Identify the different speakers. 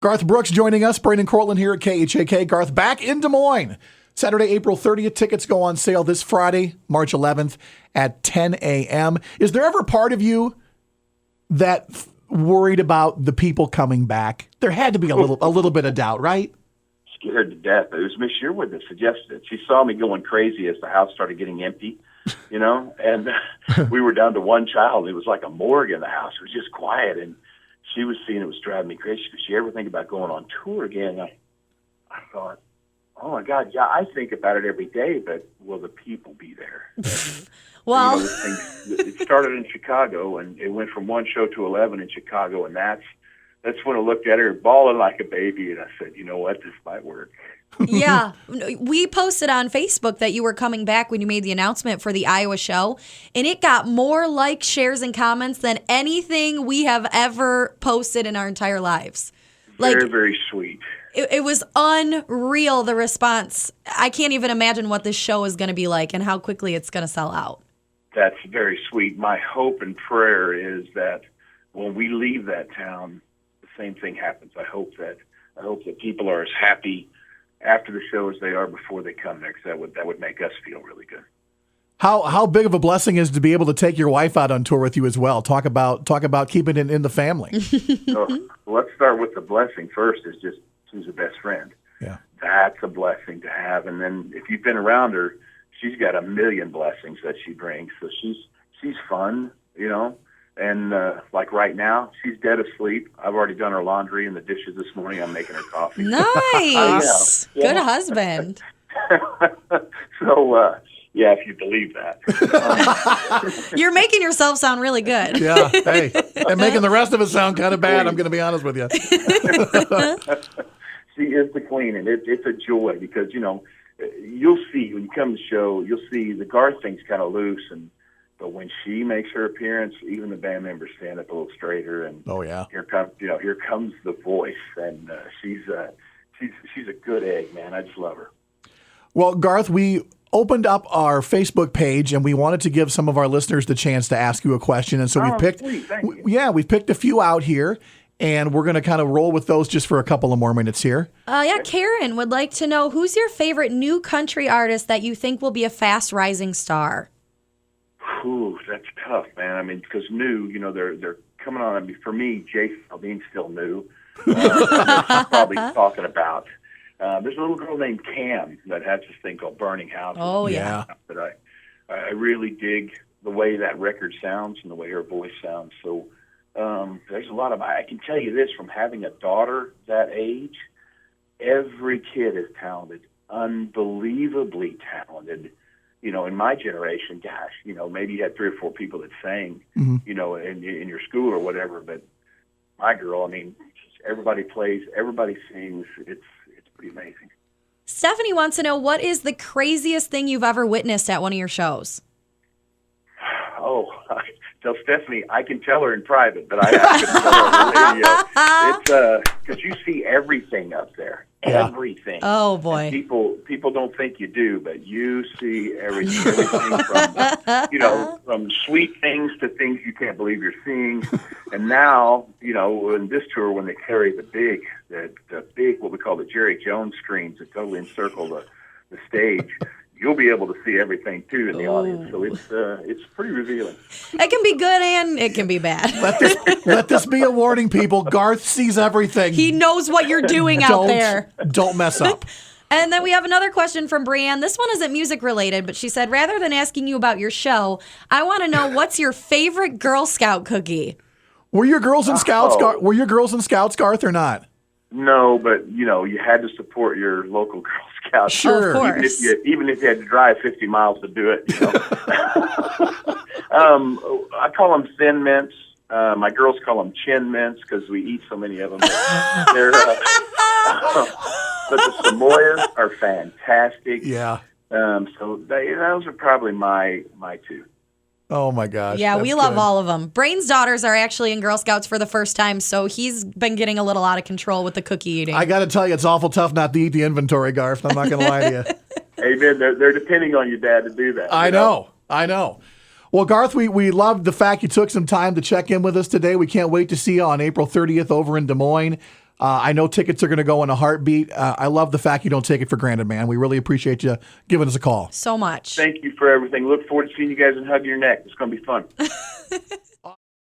Speaker 1: Garth Brooks joining us, Brain and Courtlin here at KHAK. Garth back in Des Moines. Saturday, April 30th. Tickets go on sale this Friday, March 11th at 10 a.m. Is there ever part of you that worried about the people coming back? There had to be a little bit of doubt, right?
Speaker 2: Scared to death. It was Miss Sherwood that suggested it. She saw me going crazy as the house started getting empty, and we were down to one child. It was like a morgue in the house. It was just quiet, and she was seeing it was driving me crazy. Did she ever think about going on tour again? I thought, oh my God, yeah, I think about it every day, but will the people be there?
Speaker 3: Well,
Speaker 2: it started in Chicago, and it went from one show to 11 in Chicago, and that's when I looked at her bawling like a baby, and I said, you know what, this might work.
Speaker 3: Yeah. We posted on Facebook that you were coming back when you made the announcement for the Iowa show, and it got more likes, shares, and comments than anything we have ever posted in our entire lives.
Speaker 2: Very, very sweet.
Speaker 3: It was unreal, the response. I can't even imagine what this show is going to be like and how quickly it's going to sell out.
Speaker 2: That's very sweet. My hope and prayer is that when we leave that town, the same thing happens. I hope that people are as happy after the show as they are before they come there, because that would make us feel really good.
Speaker 1: How big of a blessing is to be able to take your wife out on tour with you as well? Talk about keeping it in the family.
Speaker 2: So let's start with the blessing first. Is just she's a best friend.
Speaker 1: Yeah,
Speaker 2: that's a blessing to have. And then if you've been around her, she's got a million blessings that she brings. So she's fun, And like right now, she's dead asleep. I've already done her laundry and the dishes this morning. I'm making her coffee.
Speaker 3: Nice.
Speaker 2: Yeah.
Speaker 3: Good husband.
Speaker 2: So, yeah, if you believe that.
Speaker 3: You're making yourself sound really good.
Speaker 1: Yeah. Hey, and making the rest of us sound kind of bad. I'm going to be honest with you.
Speaker 2: She is the queen, and it's a joy because, you'll see when you come to the show, you'll see the Garth thing's kind of loose, but when she makes her appearance, even the band members stand up a little straighter. And
Speaker 1: oh yeah,
Speaker 2: here comes the voice, and she's a good egg, man. I just love her.
Speaker 1: Well, Garth, we opened up our Facebook page, and we wanted to give some of our listeners the chance to ask you a question, and so we've picked a few out here. And we're going to kind of roll with those just for a couple of more minutes here.
Speaker 3: Karen would like to know, who's your favorite new country artist that you think will be a fast rising star?
Speaker 2: Ooh, that's tough, man. I mean, because new, they're coming on. I mean, for me, Jay Aldean's still new. Probably talking about. There's a little girl named Cam that has this thing called Burning Houses.
Speaker 3: Oh, yeah.
Speaker 2: But I really dig the way that record sounds and the way her voice sounds. So there's a lot of, I can tell you this, from having a daughter that age, every kid is talented, unbelievably talented. In my generation, gosh, maybe you had 3 or 4 people that sang, in your school or whatever. But my girl, I mean, everybody plays, everybody sings. It's pretty amazing.
Speaker 3: Stephanie wants to know, what is the craziest thing you've ever witnessed at one of your shows?
Speaker 2: Oh, tell Stephanie, I can tell her in private, but I have to tell her on the radio. It's because you see everything up there.
Speaker 1: Yeah.
Speaker 2: Everything.
Speaker 3: Oh boy!
Speaker 2: And people don't think you do, but you see everything. Everything from sweet things to things you can't believe you're seeing. And now, in this tour, when they carry the big, what we call the Jerry Jones screens that totally encircle the stage, you'll be able to see everything too in the audience. So it's pretty revealing.
Speaker 3: It can be good and it can be bad.
Speaker 1: Let this be a warning, people. Garth sees everything.
Speaker 3: He knows what you're doing out there.
Speaker 1: Don't mess up.
Speaker 3: And then we have another question from Brianne. This one isn't music related, but she said, rather than asking you about your show, I want to know, what's your favorite Girl Scout cookie?
Speaker 1: Were your girls in Scouts? Were your girls in Scouts, Garth, or not?
Speaker 2: No, but you had to support your local Girl Scouts.
Speaker 1: Sure,
Speaker 3: of course.
Speaker 2: Even if you had to drive 50 miles to do it. I call them thin mints. My girls call them chin mints because we eat so many of them. But the Samoyeds are fantastic.
Speaker 1: Yeah.
Speaker 2: So those are probably my 2.
Speaker 1: Oh, my gosh.
Speaker 3: Yeah, we love
Speaker 1: good.
Speaker 3: all of them. Brain's daughters are actually in Girl Scouts for the first time, so he's been getting a little out of control with the cookie eating.
Speaker 1: I got to tell you, it's awful tough not to eat the inventory, Garth. I'm not going to lie to you.
Speaker 2: Hey, man, they're depending on your dad to do that.
Speaker 1: I know. Well, Garth, we loved the fact you took some time to check in with us today. We can't wait to see you on April 30th over in Des Moines. I know tickets are going to go in a heartbeat. I love the fact you don't take it for granted, man. We really appreciate you giving us a call.
Speaker 3: So much.
Speaker 2: Thank you for everything. Look forward to seeing you guys and hugging your neck. It's going to be fun.